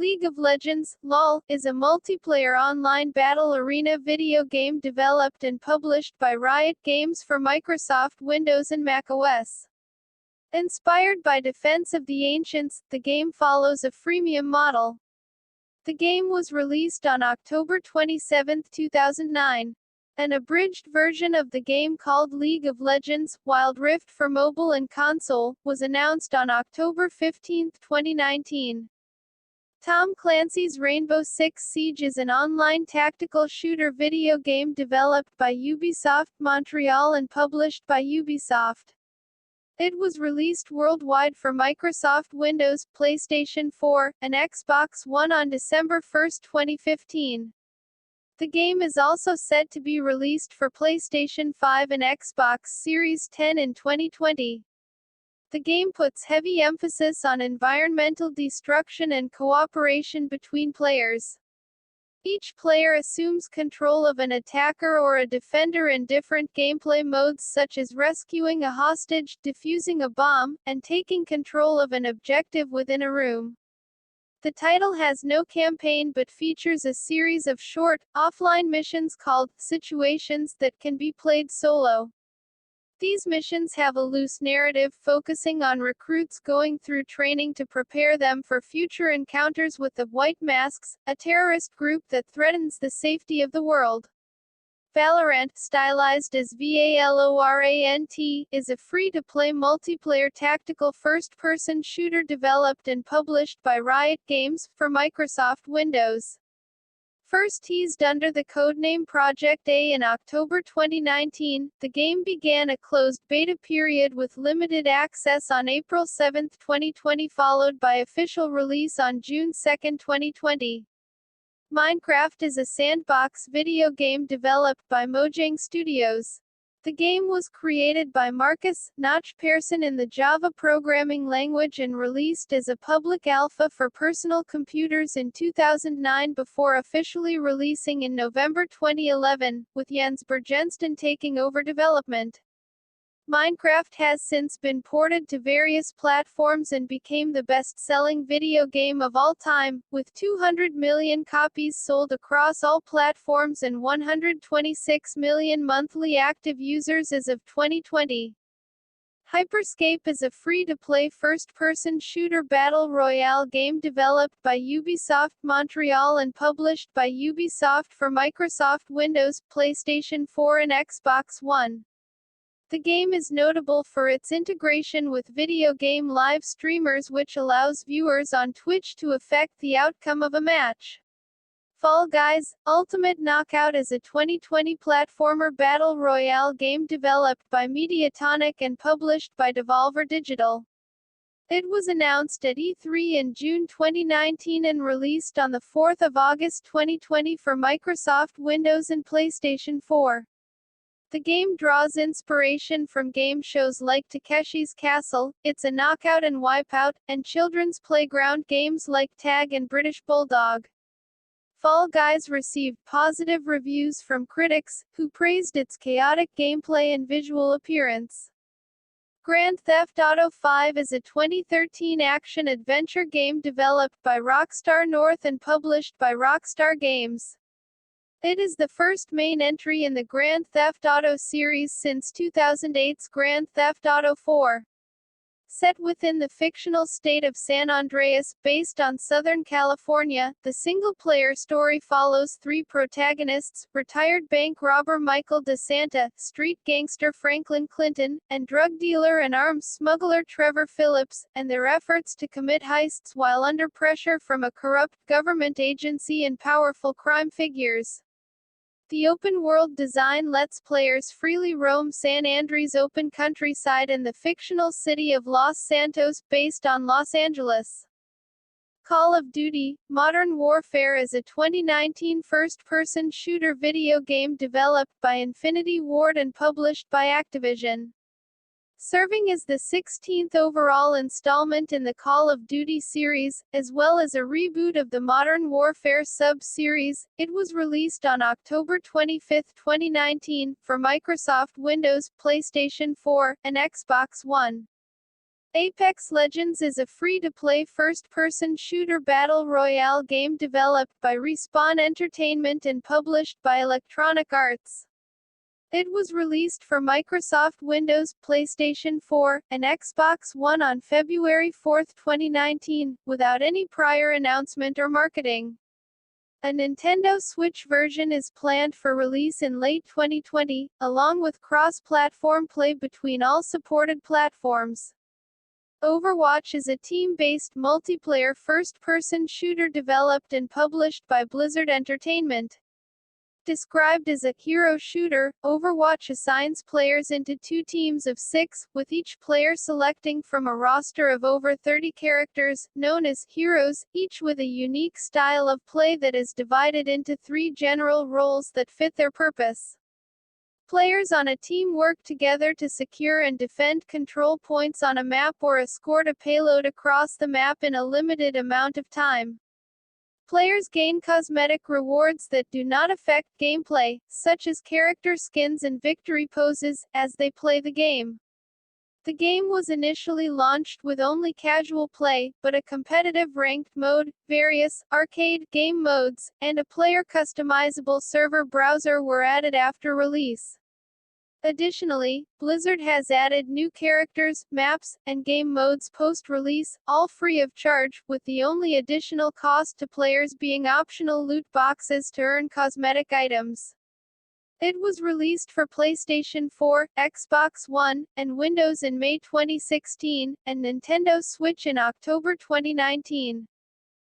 League of Legends, LoL, is a multiplayer online battle arena video game developed and published by Riot Games for Microsoft Windows and macOS. Inspired by Defense of the Ancients, the game follows a freemium model. The game was released on October 27, 2009. An abridged version of the game called League of Legends, Wild Rift for mobile and console, was announced on October 15, 2019. Tom Clancy's Rainbow Six Siege is an online tactical shooter video game developed by Ubisoft Montreal and published by Ubisoft. It was released worldwide for Microsoft Windows, PlayStation 4, and Xbox One on December 1, 2015. The game is also set to be released for PlayStation 5 and Xbox Series X in 2020. The game puts heavy emphasis on environmental destruction and cooperation between players. Each player assumes control of an attacker or a defender in different gameplay modes such as rescuing a hostage, defusing a bomb, and taking control of an objective within a room. The title has no campaign but features a series of short, offline missions called situations that can be played solo. These missions have a loose narrative focusing on recruits going through training to prepare them for future encounters with the White Masks, a terrorist group that threatens the safety of the world. Valorant, stylized as Valorant, is a free-to-play multiplayer tactical first-person shooter developed and published by Riot Games for Microsoft Windows. First teased under the codename Project A in October 2019, the game began a closed beta period with limited access on April 7, 2020, followed by official release on June 2, 2020. Minecraft is a sandbox video game developed by Mojang Studios. The game was created by Marcus Notch Persson in the Java programming language and released as a public alpha for personal computers in 2009 before officially releasing in November 2011, with Jens Bergensten taking over development. Minecraft has since been ported to various platforms and became the best-selling video game of all time, with 200 million copies sold across all platforms and 126 million monthly active users as of 2020. HyperScape is a free-to-play first-person shooter battle royale game developed by Ubisoft Montreal and published by Ubisoft for Microsoft Windows, PlayStation 4 and Xbox One. The game is notable for its integration with video game live streamers, which allows viewers on Twitch to affect the outcome of a match. Fall Guys: Ultimate Knockout is a 2020 platformer battle royale game developed by Mediatonic and published by Devolver Digital. It was announced at E3 in June 2019 and released on 4 August 2020 for Microsoft Windows and PlayStation 4. The game draws inspiration from game shows like Takeshi's Castle, It's a Knockout and Wipeout, and children's playground games like Tag and British Bulldog. Fall Guys received positive reviews from critics, who praised its chaotic gameplay and visual appearance. Grand Theft Auto V is a 2013 action-adventure game developed by Rockstar North and published by Rockstar Games. It is the first main entry in the Grand Theft Auto series since 2008's Grand Theft Auto 4. Set within the fictional state of San Andreas, based on Southern California, the single-player story follows three protagonists: retired bank robber Michael DeSanta, street gangster Franklin Clinton, and drug dealer and arms smuggler Trevor Phillips, and their efforts to commit heists while under pressure from a corrupt government agency and powerful crime figures. The open-world design lets players freely roam San Andreas' open countryside and the fictional city of Los Santos, based on Los Angeles. Call of Duty: Modern Warfare is a 2019 first-person shooter video game developed by Infinity Ward and published by Activision. Serving as the 16th overall installment in the Call of Duty series, as well as a reboot of the Modern Warfare sub-series, it was released on October 25, 2019, for Microsoft Windows, PlayStation 4, and Xbox One. Apex Legends is a free-to-play first-person shooter battle royale game developed by Respawn Entertainment and published by Electronic Arts. It was released for Microsoft Windows, PlayStation 4, and Xbox One on February 4, 2019, without any prior announcement or marketing. A Nintendo Switch version is planned for release in late 2020, along with cross-platform play between all supported platforms. Overwatch is a team-based multiplayer first-person shooter developed and published by Blizzard Entertainment. Described as a hero shooter, Overwatch assigns players into 2 teams of 6, with each player selecting from a roster of over 30 characters, known as heroes, each with a unique style of play that is divided into 3 general roles that fit their purpose. Players on a team work together to secure and defend control points on a map or escort a payload across the map in a limited amount of time. Players gain cosmetic rewards that do not affect gameplay, such as character skins and victory poses, as they play the game. The game was initially launched with only casual play, but a competitive ranked mode, various arcade game modes, and a player customizable server browser were added after release. Additionally, Blizzard has added new characters, maps, and game modes post-release, all free of charge, with the only additional cost to players being optional loot boxes to earn cosmetic items. It was released for PlayStation 4, Xbox One, and Windows in May 2016, and Nintendo Switch in October 2019.